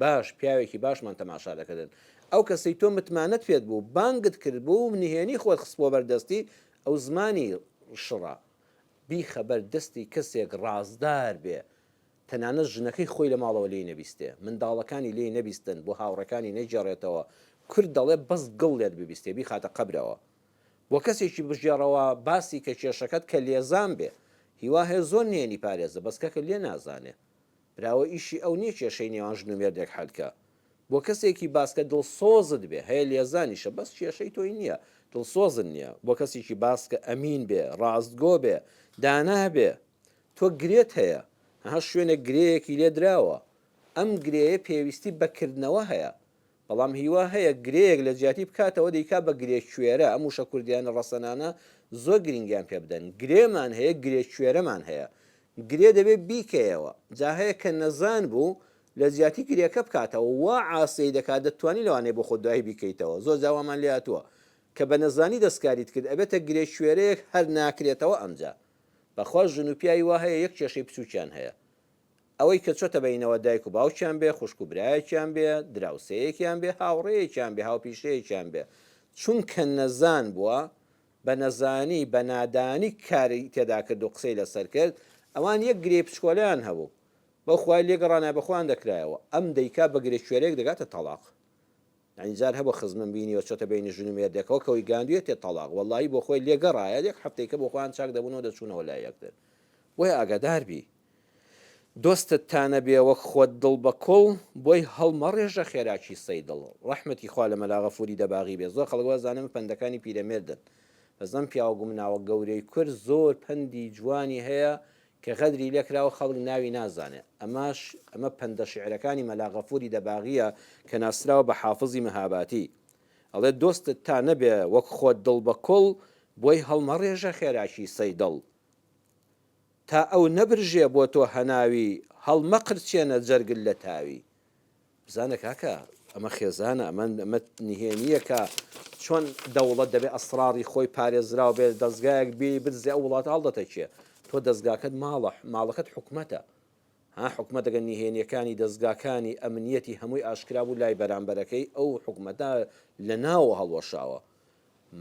باش پیاوێکی باشمان تەماشا دەکردن ئەو کەسەی تۆ متمانەت پێت بوو بانگت کرد بوو منیهێنی خۆت خستبووە بەردەستی ئەو زمانی شڕە بیخەبەر دەستی کەسێک ڕازدار بێ تەنانەت ژنەکەی خۆی لە ماڵەوە لێی نەبیستێ منداڵەکانی لێی نەبیستن بۆ هاوڕەکانی نەیجێڕێتەوە کورد دەڵێ بەس گڵ لێت ببیستێ بیخاتە قەبرەوە بۆ کەسێکی بژێڕەوە باسی کە کێشەکەت کە لێزان بێ هیوا هەیە زۆر نێنی پارێزە بەسکەکە لێ نازانێ براوە ئیشی ئەو نییە کێشەی نێوان ژن و مێردێک حەلکە بۆ کەسێکی باسکە دڵسۆزت بێ هەیە لێزانیشە بەس کێشەی تۆی نییە دڵسۆزت نییە بۆ کەسێکی باسکە ئەمین بێ ڕاستگۆ بێ دانا بێ تۆ گرێت هەیە هە شوێنە گرەیەکی لێ دراوە ئەم گرەیە پێویستی بەکردنەوە هەیە بەڵام هیوا هەیە گرەیەک لە جیاتی بکاتەوە دەیکا بە گرێ کوێرە ئەم وشە کوردیانە ڕەسەنانە زۆر گرنگیان پێ بدەن گرێمان هەیە گرێ کوێرەمان هەیە گرێ دەبێت بیکەیەوە جا هەیە کە نەزان بوو لە جیاتی گرێەکە بکاتەوە وا عاسی دەکات دەتوانانی لەوانێ بۆ خۆ دوای بیکەیتەوە زۆر جاوامان لاتووە کە بە نەزانی دەستکاریت کرد ئەبێتە گرێ کوێرەیەک هەر ناکرێتەوە ئەمجا بەخوا ژن و پیاوی وا هەیە یەک کێشەی بچووکیان هەیە ئەوەی کە چۆتە بەینەوە دایک و باوکیان بێ خوشک و برایەکیان بێ دراوسەیەکیان بێ هاوڕێیەکیان بێ هاوپیشەیەکیان بێ چونکە نەزان بووە بە نەزانی بە نادانی کاری تێدا کرد و قسەی لەسەر کرد ئەوان یەک گرێ پچکۆلیان هەبوو بە خوای لێگەڕانە بەخۆیان دەکرایەوە ئەم دەیکا بە گرێ کوێرەیەک دەگاتە تەڵاق ئەنجار هەبوو خزمم بینیوە چۆتە بینی ژن و مێردێکەوە کەوەی گاندوێت تێ تەڵاق وەڵایی بۆ خۆی لێگەڕایە یەک هەفتەیەکە بۆ خۆیان چاک دەبوونەوە دەچوونەوە لای یەکتر بۆیە ئاگادار بی دۆستت تانە بێ وەک خۆت دڵ بە کۆڵ بۆی هەڵمەڕێژە خێراکی سەیدڵ ڕەحمەتی خوا لە مەلاغە فوری دەباغی بێ زۆر خەڵک وازانم پەندەکانی پیرەمێردن بەزەم پیاوە گومناوە گەورەی کورد زۆر پەندی جوانی هەیە کە غەدری لێکراوە خەڵک ناوی نازانێ ئەمە پەندە شعرەکانی مەلاغە فوری دەباغیە کە ناسراوە بە حافزی مەهاباتی ئەڵێ دۆستت تا نەبێ وەک خۆت دڵ بە کۆڵ بۆی هەڵمەڕێژە خێراکی سەیدڵ تا ئەو نەبرژێ بۆ تۆ هەناوی هەڵمەقرچێنە جەرگل لە تاوی بزانە کاکە ئەمە خێزانە ئەمە نهێنیە کە چۆن دەوڵەت دەبێت ئەسراری خۆی پارێزراو بێت دەستگایەک بێ برزێ ئەو وڵات هەڵدەتەچێ تۆ دەستگاکەت ماڵەکەت حکومەتە ها حکومەت دەگەن نهێنیەکانی دەستگاکانی ئەمنیەتی هەمووی ئاشکرا بوو لای بەرامبەرەکەی ئەو حکومەتە لە ناوە هەڵوەشاوە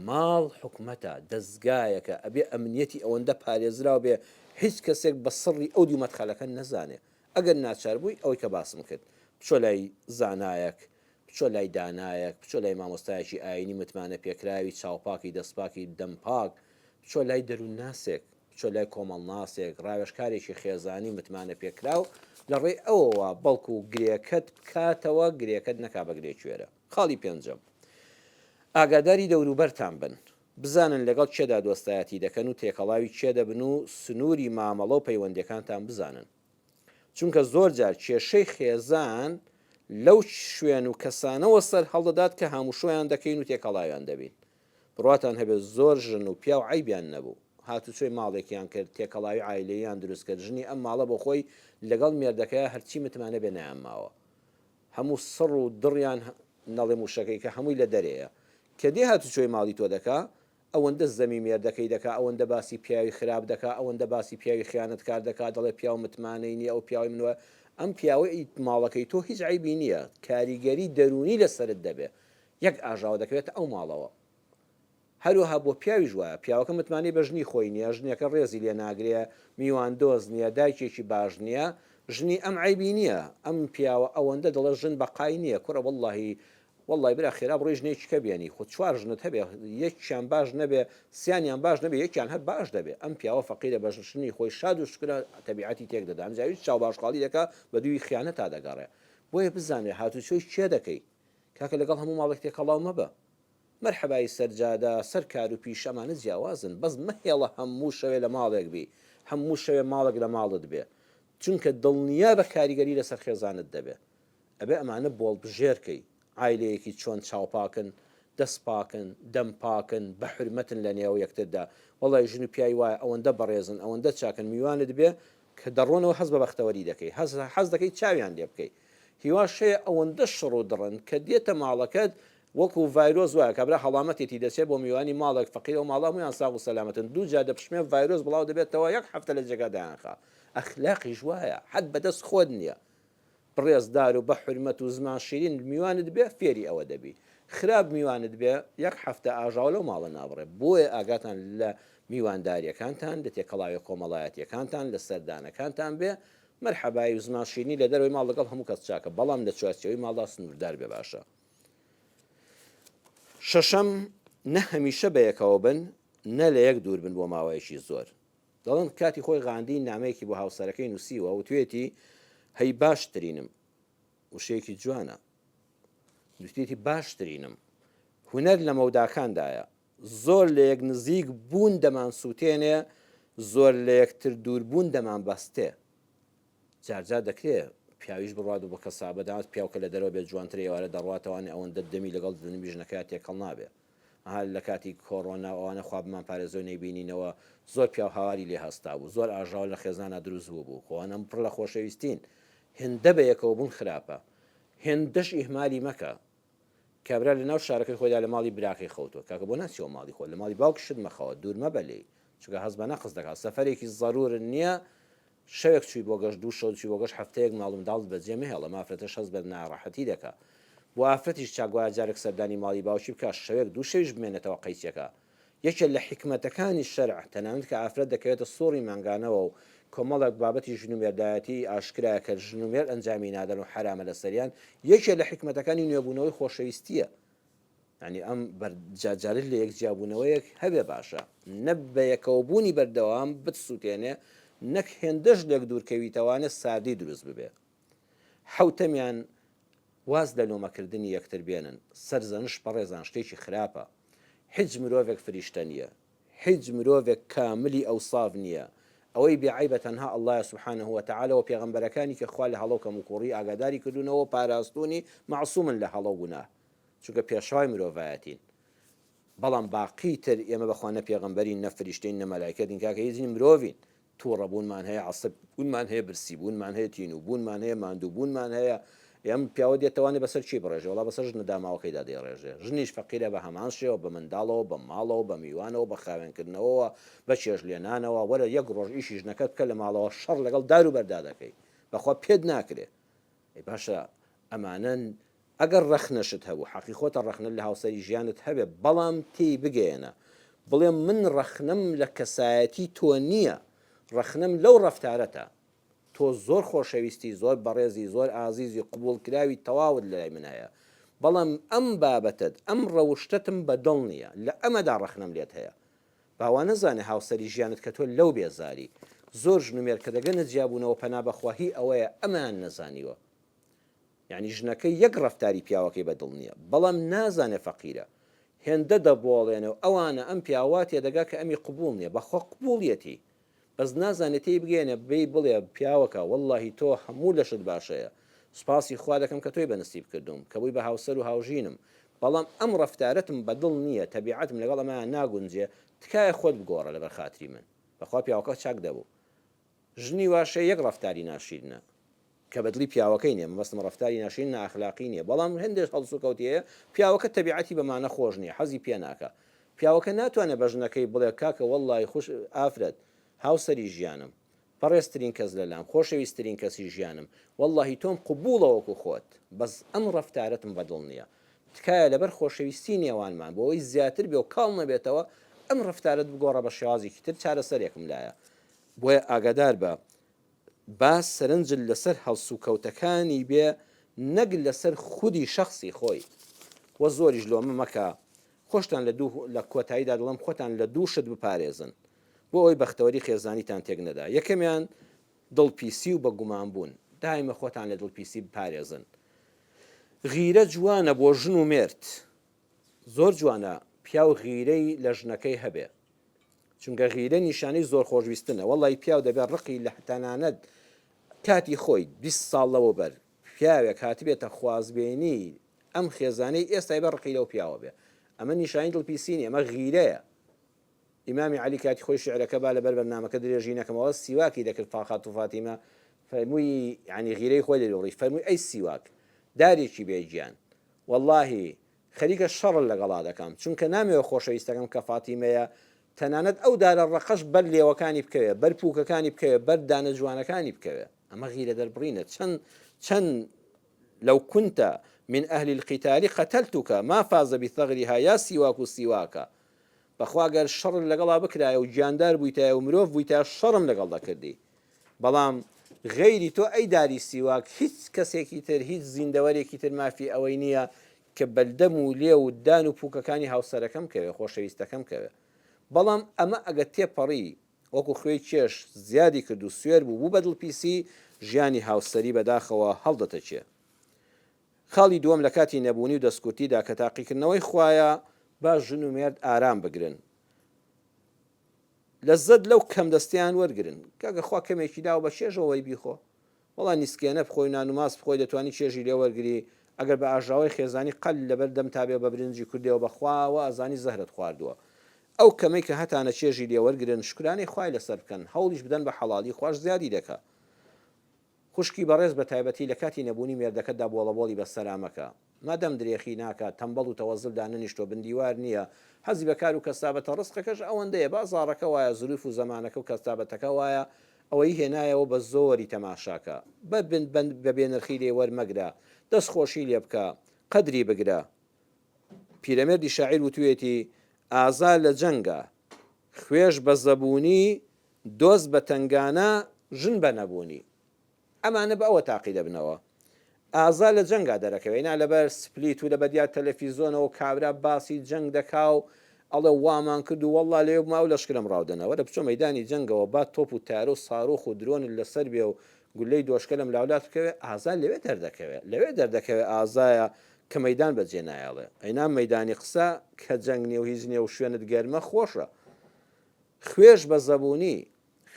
ماڵ حکومەتە دەستگایەکە ئەبێ ئەمنیەتی ئەوەندە پارێزراو بێ هیچ کەسێک بە سڕی ئەو دیمەتخەلەکە نەزانێ ئەگەر ناچار بووی ئەوەی کە باسم کرد بچۆ لای زانایەک بچۆ لای دانایەک بچۆ لای مامۆستایەکی ئاینی متمانە پێکراوی چاوپاکی دەستپاکی دەمپاک بچۆ لای دەروون ناسێک بچۆ لای کۆمەڵ ناسێک ڕاوێژکارێکی خێزانی متمانە پێکراو لە ڕێ ئەوەوە بەڵکو و گرێکەت بکاتەوە گرێکەت نەکا بە گرێ کوێرە خاڵی پێنجەم ئاگاداری دەوروبەرتان بن بزانن لەگەڵ چێدا دۆستایەتی دەکەن و تێکەڵاوی چێ دەبن و سنووری مامەڵە و پەیوەندەکانتان بزانن چونکە زۆر جار کێشەی خێزان لەو شوێن و کەسانەوە سەر هەڵدەدات کە هەمووشۆیان دەکەین و تێکەڵاویان دەبین بڕاتان هەبێت زۆر ژن و پیا و عیبیان نەبوو هاتوچۆی ماڵێکیان کرد تێکەڵاوی عایلەیان دروست کرد ژنی ئەم ماڵە بۆ خۆی لەگەڵ مێردەکەی هەرچی متمانە بێ نەیانماوە هەموو سڕ و دڕیان نەڵێ موشەکەی کە هەمووی لە دەرەیە کە دێ هاتوچۆی ماڵی تۆ دەکا ئەوەندە زەمی مێردەکەی دەکا ئەوەندە باسی پیاوی خراپ دەکا ئەوەندە باسی پیاوی خیانەت کار دەکا دەڵێ پیاو متمانەی نییە ئەو پیاوی منوە ئەم پیاوەی ماڵەکەی تۆ هیچ عیبی نییە کاریگەری دەرونی لەسرت دەبێ یەک ئاژاوە دەکەوێت ئەو ماڵەوە هەروەها بۆ پیاوی ژوایە پیاوەکە متمانی بە ژنی خۆی نییە ژنیەکە ڕێزی لێ ناگرێ میوان دۆز نییە دایکێکی باش نییە ژنی ئەم عیبی نییە ئەم پیاوە ئەوەندە دەڵێ ژن بەقای نییە کوڕە والله برا خێرا بڕۆی ژنێکیکە بێنی خۆ چوار ژنت هەبێ یەکیان باش نەبێ سییانیان باش نەبێ یەکیان هەر باش دەبێ ئەم پیاوە فەقیرە بەژنی خۆی شاد و شکرە تەبیعەتی تێک دەدان جاویش چاو باشقاڵی دەکا بە دووی خیانەت تا دەگەڕێ بۆیە بزانێ هاتوچۆی چێ دەکەی کاکە لەگەڵ هەموو ماڵێک تێکەڵاو مەبە مەرحەبای سەرجادە سەر کار و پیش ئەمانە جیاوازن بەس مەهێڵە هەموو شەوێ لە ماڵێک بی هەموو شەوێ ماڵێک لە ماڵت بێ چونکە دڵنیا بە کاریگەری لەسەر خێزانت دەبێ ئەبێ ئەمانە بۆڵ بژێرکەی عیلەیەکی چۆن چاوپاکن دەست پاکن دەم پاکن بە حرمەتن لە نێو یەکتردا وەڵی ژن و پیاوی وایە ئەوەندە بەڕێزن ئەوەندە چاکن میوانت بێ کە دەڕۆنەوە حەز بە بەختەوەری دەکەی حەز دەکەی چاویان لێ بکەی هیواش هەیە ئەوەندە شڕ و دڕن کە دێتە ماڵەکەت وەکو ڤایرۆز وایە کابرا هەڵامەتێتی دەچێت بۆ میوانی ماڵێک فەقیر و ماڵا مویان ساغ و سەلامەتن دوو جا دەپشمێ ڤایرۆز بڵاو دەبێتەوە یەک هەفتە لە جێگادایانخە ئەخلاقی ژوایە حەد بەدەست خۆت نییە بڕێزدار و بە حرمەت و زمان شیرین میوانت بێ فێری ئەوە دەبی خراپ میوانت بێ یەک هەفتە ئاژاو لەو ماڵە نابڕێ بۆیە ئاگاتان لە میوانداریەکانتان لە تێکەڵاوی کۆمەڵایەتیەکانتان لە سەردانەکانتان بێ مەرحەبای و زمان شیرینی لە دەروی ماڵ لەگەڵ هەموو کەس چاکە بەڵام لە چوارچەوەی ماڵا سنووردار بێ باشە شەشەم نە هەمیشە بەیەکەوە بن نە لە یەک دوور بن بۆ ماوەیەکی زۆر دەڵێن کاتی خۆی غاندی نامەیەکی بۆ هاوسەرەکەی نووسیوە و توێتی هەی باشترینم وشەیەکی جوانە دوێتی باشترینم هونەر لە مەوداکاندایە زۆر لە یەک نزیک بوون دەمان سووتێنێ زۆر لە یەکتر دووربوون دەمان بەستێ جارجار دەکرێت پیاویش بڕات و بە کەسابەدات پیاوکە لە دەرەوە بێت جوانتر ئێوارە دەڕاتەوەوانێ ئەوەندە دەمی لەگەڵ دنیبیژ نەکات تێکەڵ نابێ لە کاتی کۆڕۆنا ئەوانە خوابمان پارێزۆ نەیبینینەوە زۆر پیاو هاواری لێ هەستا بوو زۆر ئاژاو لە خێزانە دروست بوو خۆوانم پڕ لە خۆشەویستین هێندە بە یەکەوە بوون خراپە هێندەش ئیهمالی مەکە کابرا لە ناو شارەکەی خۆدا لە ماڵی براکەی خەوتوە کاکە بۆ ناسیەوە ماڵی خۆ لە ماڵی باوکشت مەخەوە دوورمە بەلێ چونکە هەز بە نەقز دەکات سەفەرێکی زەرورن نییە شەوێک چووی بۆ گەشت دوو شەو چووی بۆ گەشت هەفتەیەک ماڵم داڵ بەجێ مەهێڵە مافرەتەش هەز بە ناڕەحەتی دەکات بۆ ئافرەتیش چاگوایە جارێک سەردانی ماڵی باوکی بکات شەوێک دوو شەویش بمێنێتەوە قەیچەکە یەکێ لە حکمەتەکانی شەرع تەنانەت کە ئافرەت دەکەوێتە سۆڕی مانگانەوە و کۆمەڵێک بابەتی ژنومێردایەتی ئاشکرایە کە ژنومێر ئەنجامی نادەن و حرامە لە سەریان یەکێ لە حکمەتەکانی نوێبوونەوەی خۆشەویستیە ینی ئەم جارجارت لە یەک جیابوونەوەیەک هەبێ باشە نە بە یەکەوەبوونی بەردەوام بتسووتێنێ نەک هێندەش لێک دوورکەویتەوانە سادی دروست ببێ حوتەمیان واز لە لۆمەکردنی یەکتر بێنن سەرزەنش بەڕێزان شتێکی خراپە هیچ مرۆڤێک فریشتە نییە هیچ مرۆڤێک کاملی ئەوساف نییە ئەوەی بێعیبە تەنها ئەڵڵایە سوبحانەه وتەعالە و پێغەمبەرەکانی کە خوا لە هەڵەو کەم و کوڕی ئاگاداری کردوونەوە پاراستوونی معسوومن لە هەڵەو گوناه چونکە پێشوای مرۆڤایەتین بەڵام باقی تر ئێمە بەخوا نە پێغەمبەرین نە فریشتەین نە مەلایکەتین کاکە هیچ مرۆڤین تووڕەبوونمان هەیە عەسەب بوونمان هەیە برسی بوونمان هەیە تین و بوونمان هەیە ماندوو بوونمان هەیە ئەم پیاوە دێتوانێت بەسەر چی بڕێژێ وڵا بەسەر ژنە داماوەکەیدا دێڕێژێ ژنیش فەقیرە بە هەمان شێوە بە منداڵەوە بە ماڵەوە بە میوانەوە بە خاوێنکردنەوەەوە بە چێژ لێنانەوە وەرە یەک ڕۆژ ئیشی ژنەکەت بکە لە ماڵەوە شەڕ لەگەڵ دار و بەردا دەکەی بەخوا پێت ناکرێ باشە ئەمانەن ئەگەر ڕەخنەشت هەبوو حەقی خۆتە ڕەخنە لە هاوسەری ژیانت هەبێ بەڵام تێی بگەێنە بڵێ من ڕەخنەم لە کەسایەتی تۆ نییە ڕەخنەم لەو ڕەفتارەتە تۆ زۆر خۆشەویستی زۆر بەڕێزی زۆر ئازیزی قبولکراوی تەواوت لای من هەیە بەڵام ئەم بابەتت ئەم ڕەوشتتم بەدڵ نییە لە ئەمەدا ڕەخنەم لێت هەیە باوا نەزانێ هاوسەری ژیانت کە تۆ لەو بێزاری زۆر ژنومێر کە دەگەنە جیابوونەوە پەنا بەخواهی ئەوەیە ئەمان نەزانیوە یعنی ژنەکەی یەک ڕەفتاری پیاوەکەی بەدڵ نییە بەڵام نازانێ فەقیرە هێندە دەبۆڵێنەوە ئەوانە ئەم پیاواتێ دەگا کە ئەمی قبول نییە بەخوا قبوڵیەتی بەس نازانێتی بگەێنێ بێ بڵێ پیاوەکە وەڵڵاهی تۆ هەموو لەشت باشەیە سوپاسی خوا دەکەم کە تۆی بەنسیب کردوم کە بووی بە هاوسەر و هاوژینم بەڵام ئەم ڕەفتارەتم بەدڵ نییە تەبیعەتم لەگەڵ ئەمەیان ناگونجێ تکایە خۆت بگۆڕە لەبەر خاتری من بەخوا پیاوەکە چاک دەبوو ژنی واشەیە یەک ڕەفتاری ناشیرنە کە بەدڵی پیاوەکەی نییە مەبەستم ڕەفتاری ناشرین ناخلاقی نییە بەڵام هەندێک هەڵسو کەوتەیە پیاوەکە تەبیعەتی بەمانە خۆش نییە حەزی پێ ناکە پیاوەکە ناتوانێت بە ژنەکەی بڵێ کاکە وەڵڵی خوش ئافرەت هاوسەری ژیانم بەڕێزترین کەس لەلام خۆشەویستترین کەسی ژیانم وەڵڵاهی تۆم قبوڵەوەکو خۆت بەس ئەم ڕەفتارەتم بەدڵ نییە تکایە لەبەر خۆشەویستی نێوانمان بۆەوەی زیاتر بێ و کاڵ نەبێتەوە ئەم ڕەفتارەت بگۆڕە بە شێوازێکی تر چارەسەرێکم لایە بۆیە ئاگادار بە با سەرنجل لەسەر هەڵسوکەوتەکانی بێ نەک لەسەر خودی شخصی خۆی وە زۆریش لۆمە مەکە خۆشتان لە کۆتاییدا دڵم خۆتان لە دووشت بپارێزن بۆ ئەوی بەختەوەری خێزانیتان تێک نەدا یەکەمیان دڵپیسی و بە گومان بوون دایمە خۆتان لە دڵپیسی بپارێزن غیرە جوانە بۆ ژن و مێرد زۆر جوانە پیا و غیرەی لە ژنەکەی هەبێ، چونکە غیرە نیشانەی زۆر خۆشویستنە. وەڵی پیا و دەبێت ڕقی لە تەنانەت کاتی خۆی 20 ساڵ لەوە بەر پیاوێک هاتبێتە خوازبێنی ئەم خێزانەی ئێستا بە ڕقی لەو پیاوە بێ، ئەمە نیشانی دڵپیسینی، ئەمە غیرەیە. ئیمامی عەلی کاتی خۆی شعرەکە با لەبەر بەرنامەکە درێژینەکەمەوە سیواکی دەکرد فاخات و فاتیمە، فەرمووی یعنی غیرەی خۆی دەدۆڕی، فەرمووی ئەی سیواک دارێکی بێگیان واللهی خەریکە شەڕ لەگەڵا دەکەم، چونکە نامەوە خۆشەویستەکەم کە فاتیمەیە تەنانەت ئەو دارە ڕقەش بەر لێوەکانی بکەوێ، بەر پووکەکانی بکەوێ، بەر دانە جوانەکانی بکەوێ. ئەمە غیرە دەربڕینە. چەند لو كنت من أهل القتال قتلتك ما فاز بثغرها يا سواك سواك. بەخوا گەر شەڕ لەگەڵا بکرایە و گیاندار بوویتە و مرۆڤ بوویتە شەڕم لەگەڵ دەکردی، بەڵام غەیری تۆ ئەی داری سیواک هیچ کەسێکی تر هیچ زیندەوەرێکی تر مافی ئەوەی نییە کە بەلدەم و لێ و دان و پووکەکانی هاوسەرەکەم کەوێ خۆشەویستەکەم کەوێ. بەڵام ئەمە ئەگە تێپەڕی وەکو خوێی چێش زیادی کرد و سوێر بوو بە دڵپیسی ژیانی هاوسەری بەداخەوە هەڵدەتەچێ. خاڵی دووەم لە کاتی نەبوونی و دەستکوتیدا کە تاقیکردنەوەی خوایە با ژن و مێرد ئارام بگرن، لەزەت لەو کەم دەستیان وەرگرن. کاگە خوا کەمێکی داو بە چێژەوەی بیخۆ، وەڵا نیسکێنە بخۆی نان و ماس بخۆی دەتوانی چێژی لێ وەرگری، ئەگەر بە ئاژاوی خێزانی قەل لەبەر دەم تابێ بە برنجی کوردەوە بەخواوە ئازانی زەهرت خواردووە. ئەو کەمەی کە هەتانە چێژی لێ وەرگرن شکرانەی خوای لەسەر بکەن، هەوڵیش بدەن بە حەڵالی خوش زیادی دەکا. خوشکی بەڕێز بە تایبەتی لە کاتی نەبوونی مێردەکەتدا بۆڵەبۆڵی بە سەلامەکە، مادەم درێخی ناکات تەمبەڵ و تەوەزلدا نەنیشتۆ بندیوار نییە، حەزی بە کار و کەسابەتە ڕستقەکەش ئەوەندەیە بازاڕەکە وایە زروف و زەمانەکە و کەسابەتەکە وایە ئەوەی هێنایەوە بە زۆری تەماشاکە، بە بێنرخی لێ وەرمەگرە، دەستخۆشی لێ بکە، قەدری بگرە. پیرەمێردی شاعیر وتوێتی ئازا لە جەنگە خوێش بە زەبوونی دۆست بە تنگانە ژن بە نەبوونی. ئەمانە بە ئەوە تاقی دەبنەوە. ئازا لە جەنگا دەرەکەوێنا لەبەر سپلیت و لە بەدیات تەلەڤیزۆنەوە کابرا باسی جەنگ دەکا و ئەڵێ وامان کرد و وەڵا لێ ما و لەشکرم ڕاودنەوە لە بچۆ مەدانی جەنگەوە با تۆپ و تارۆ و ساڕۆخ و درۆن لەسەر بێ و گولەی دۆشکە لەم لاولات بکەوێ، ئازا لەوێ دەردەکەوێت، لەوێ دەردەکەوێت ئازایە کە مەدان بەجێ نایڵێ. ئەینا مەدانی قسە کە جەنگ نیە و هیچ نیە و شوێنت گەرمە خۆشە. خوێش بە زەبوونی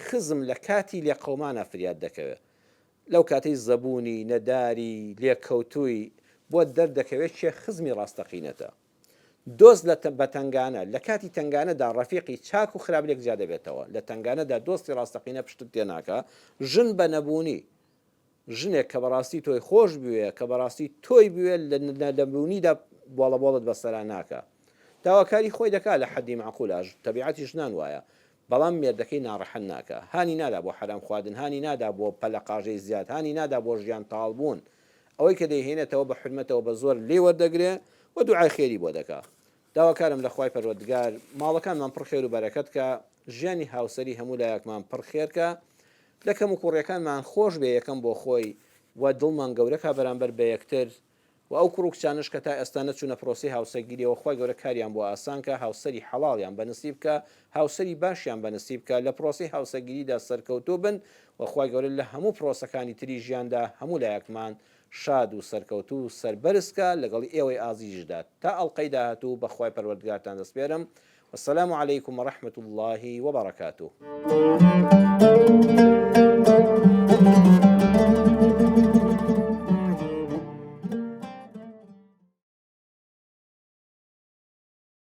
خزم لە کاتی لێ قەومانە فریاد دەکەوێت، لەو کاتەی زەبوونی نەداری لێککەوتووی بۆ دەردەکەوێت چێ خزمی ڕاستەقینەتە. دۆست بە تنگانە لە کاتی تنگانەدا ڕەفیقی چاک و خراپ لێک جا دەبێتەوە، لە تنگانەدا دۆستی ڕاستەقینە پشتت تێناکە. ژن بە نەبوونی ژنێک کە بەڕاستی تۆی خۆش بوێ کە بەڕاستی تۆی بوێ لە نەبوونیدا بۆڵەبۆڵت بەسەرا ناکە، داواکاری خۆی دەکات لە حەدی معقولاژ تەبیعەتی ژنان وایە، بەڵام مێردەکەی ناڕەحەت ناکە، هانی نادا بۆ حرام خواردن، هانی نادا بۆ پەلەقاژەی زیاد، هانی نادا بۆ ژیان تاڵبوون. ئەوەی کە دەیهێنێتەوە بە حرمەتەوە بە زۆر لێ وەردەگرێ و دوعای خێری بۆ دەکا. داواکارم لە خوای پەروەردگار ماڵەکانمان پڕ خێر و بەرەکەت کە، ژیانی هاوسەری هەموو لایەکمان پڕ خێرکە، لە کەم و کوڕیەکانمان خۆش بێ یەکەم بۆ خۆی و دڵمان گەورەکە بەرامبەر بە یەکتر، و ئەو کوڕ و کچانش کە تا ئێستا نەچوونە پرۆسی هاوسەرگیریەوە خوای گەورە کاریان بۆ ئاسانکە، هاوسەری حەڵاڵیان بەنسیب بکە، هاوسەری باشیان بەنسیب بکە، لە پرۆسی هاوسەرگیریدا سەرکەوتوو بن و خوای گەورە لە هەموو پرۆسەکانی تری ژیاندا هەموو لایەکمان شاد و سەرکەوتوو و سەربەرزکە لەگەڵ ئێوەی ئازیژدا. تا ئەڵقەی داهاتوو بە خوای پەروەردگارتان دەسپێرم. والسلام عليكم ورحمة الله وبركاته.